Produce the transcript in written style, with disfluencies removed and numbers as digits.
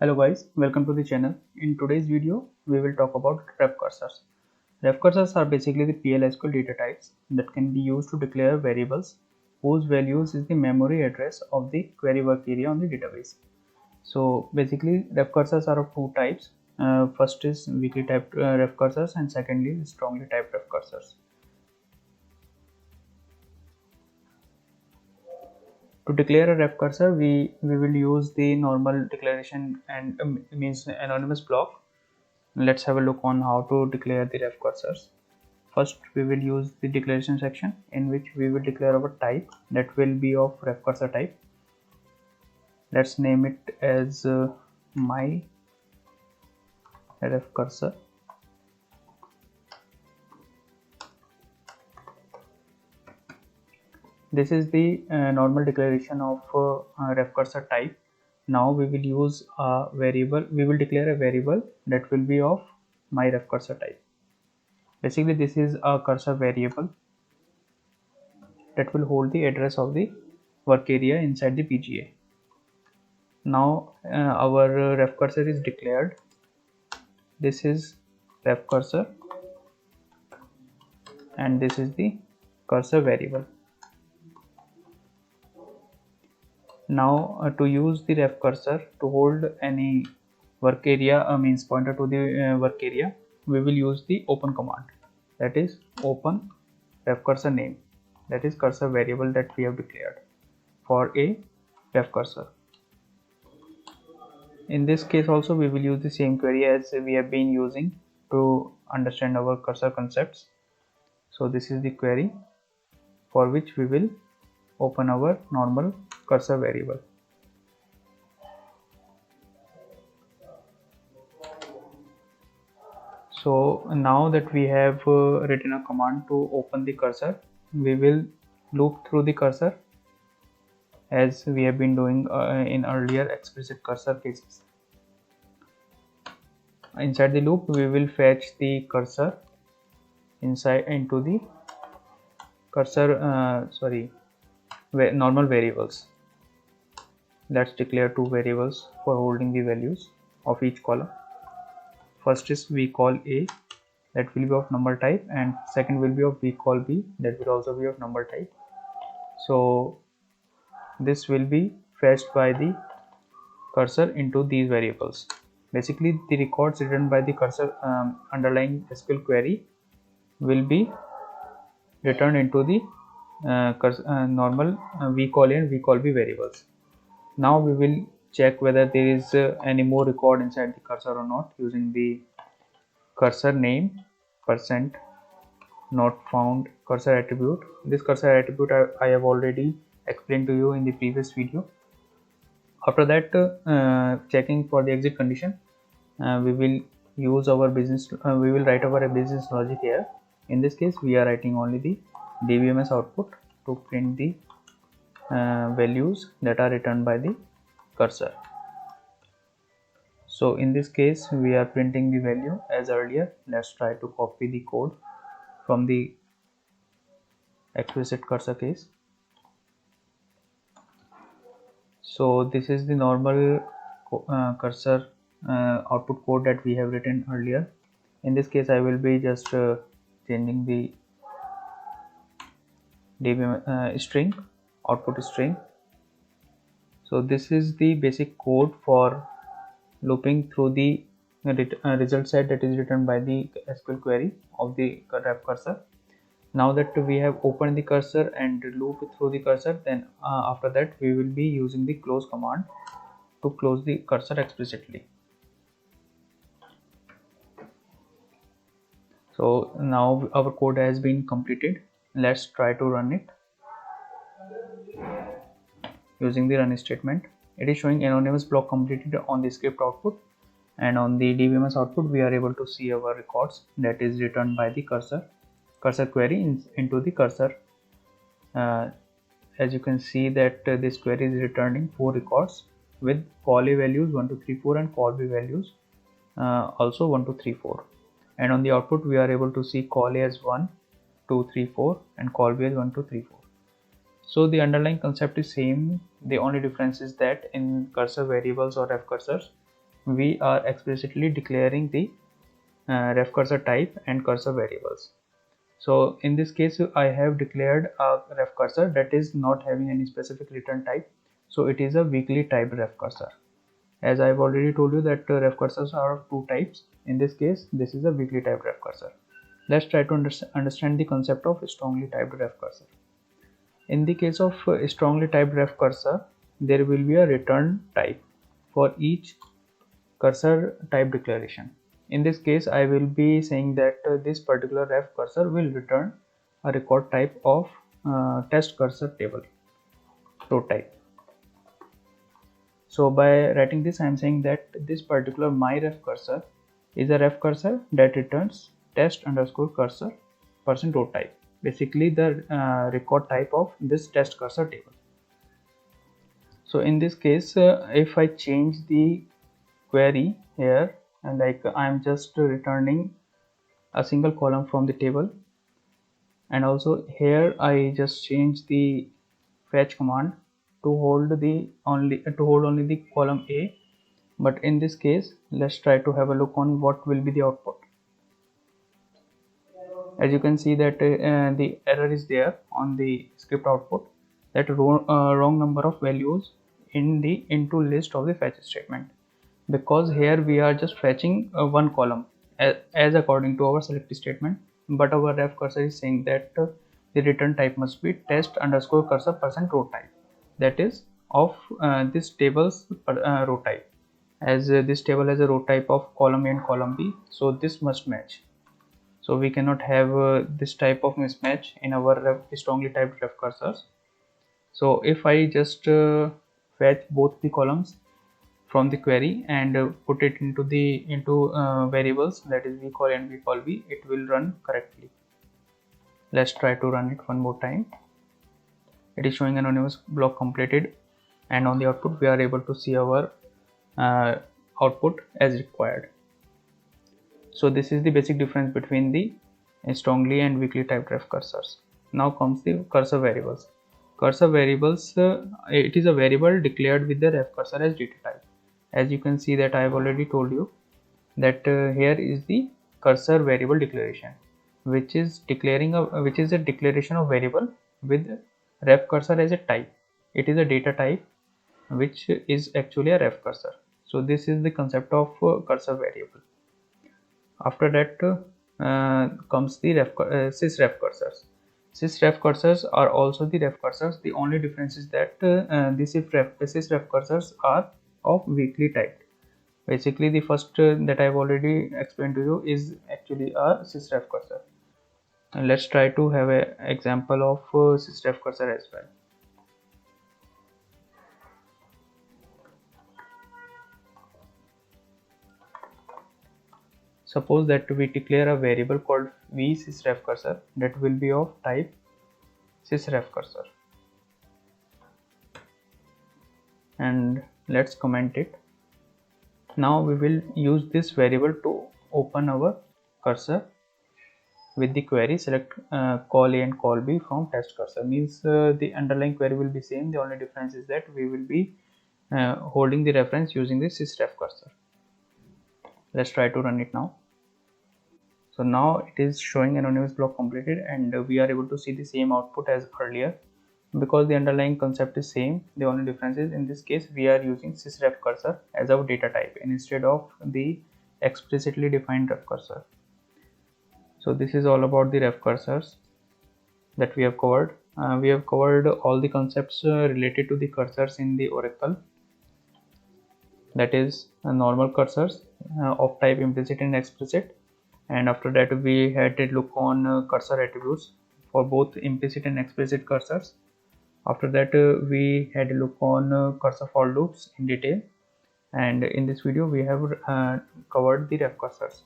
Hello guys, welcome to the channel. In today's video, we will talk about ref cursors. Ref cursors are basically the PL/SQL data types that can be used to declare variables whose values is the memory address of the query work area on the database. So basically, ref cursors are of two types. First is weakly typed ref cursors, and secondly, strongly typed ref cursors. To declare a ref cursor, we will use the normal declaration and means anonymous block. Let's have a look on how to declare the ref cursors. First, we will use the declaration section in which we will declare our type that will be of ref cursor type. Let's name it as my ref cursor. This is the normal declaration of ref cursor type. Now we will use a variable. We will declare a variable that will be of my ref cursor type. Basically, this is a cursor variable that will hold the address of the work area inside the PGA. Now our ref cursor is declared. This is ref cursor and this is the cursor variable. Now to use the ref cursor to hold any work area means pointer to the work area, we will use the open command, that is open ref cursor name, that is cursor variable that we have declared for a ref cursor. In this case also we will use the same query as we have been using to understand our cursor concepts. So this is the query for which we will open our normal cursor variable. So now that we have written a command to open the cursor, we will loop through the cursor as we have been doing in earlier explicit cursor cases. Inside the loop, we will fetch the cursor into the cursor normal variables. Let's declare two variables for holding the values of each column. First is we call a, that will be of number type, and second will be of we call b, that will also be of number type. So this will be fetched by the cursor into these variables. Basically, the records written by the cursor underlying SQL query will be returned into the normal we call a and we call b variables. Now we will check whether there is any more record inside the cursor or not using the cursor name percent not found cursor attribute. This cursor attribute I have already explained to you in the previous video. After that, checking for the exit condition, we will use our business. We will write our business logic here. In this case, we are writing only the DBMS output to print the values that are returned by the cursor. So in this case, we are printing the value as earlier. Let's try to copy the code from the explicit cursor case. So this is the normal cursor output code that we have written earlier. In this case, I will be just changing the DB string, output string. So this is the basic code for looping through the result set that is written by the SQL query of the ref cursor. Now that we have opened the cursor and looped through the cursor, then after that we will be using the close command to close the cursor explicitly. So now our code has been completed. Let's try to run it using the run statement. It is showing anonymous block completed on the script output, and on the DBMS output we are able to see our records that is returned by the cursor query into the cursor. As you can see that this query is returning 4 records with call A values 1 2 3 4 and call B values also 1 2 3 4, and on the output we are able to see call A as 1 2 3 4 and call B as 1 2 3 4. So the underlying concept is same. The only difference is that in cursor variables or ref cursors, we are explicitly declaring the ref cursor type and cursor variables. So in this case I have declared a ref cursor that is not having any specific return type, so it is a weakly typed ref cursor. As I've already told you that ref cursors are of two types. In this case, this is a weakly typed ref cursor. Let's try to understand the concept of strongly typed ref cursor. In the case of strongly typed ref cursor, there will be a return type for each cursor type declaration. In this case, I will be saying that this particular ref cursor will return a record type of test cursor table row type. So by writing this, I am saying that this particular my ref cursor is a ref cursor that returns test underscore cursor percent row type, basically the record type of this test cursor table. So in this case, if I change the query here, and like I am just returning a single column from the table, and also here I just change the fetch command to hold only the column A. But in this case, let's try to have a look on what will be the output. As you can see that the error is there on the script output, that wrong number of values in the into list of the fetch statement, because here we are just fetching one column as according to our select statement, but our ref cursor is saying that the return type must be test underscore cursor percent row type, that is of this table's row type. As this table has a row type of column A and column B, so this must match. So we cannot have this type of mismatch in our strongly typed ref cursors. So if I just fetch both the columns from the query and put it into variables, that is we call A and we call B, it will run correctly. Let's try to run it one more time. It is showing anonymous block completed, and on the output we are able to see our output as required. So this is the basic difference between the strongly and weakly typed ref cursors. Now comes the cursor variables. Cursor variables, it is a variable declared with the ref cursor as data type. As you can see that I have already told you that here is the cursor variable declaration, which is a declaration of variable with ref cursor as a type. It is a data type which is actually a ref cursor. So this is the concept of cursor variable. After that comes the sysref cursors. Sysref cursors are also the ref cursors. The only difference is that the sysref cursors are of weakly typed. Basically, the first that I have already explained to you is actually a sysref cursor. And let's try to have an example of sysref cursor as well. Suppose that we declare a variable called vSysref cursor that will be of type sysref cursor, and let's comment it. Now we will use this variable to open our cursor with the query select call A and call B from test cursor. Means the underlying query will be same. The only difference is that we will be holding the reference using the sysref cursor. Let's try to run it now. So now it is showing anonymous block completed, and we are able to see the same output as earlier because the underlying concept is same. The only difference is in this case we are using sysref cursor as our data type instead of the explicitly defined ref cursor. So this is all about the ref cursors that we have covered. We have covered all the concepts related to the cursors in the Oracle, that is normal cursors of type implicit and explicit, and after that we had a look on cursor attributes for both implicit and explicit cursors. After that we had a look on cursor for loops in detail, and in this video we have covered the ref cursors.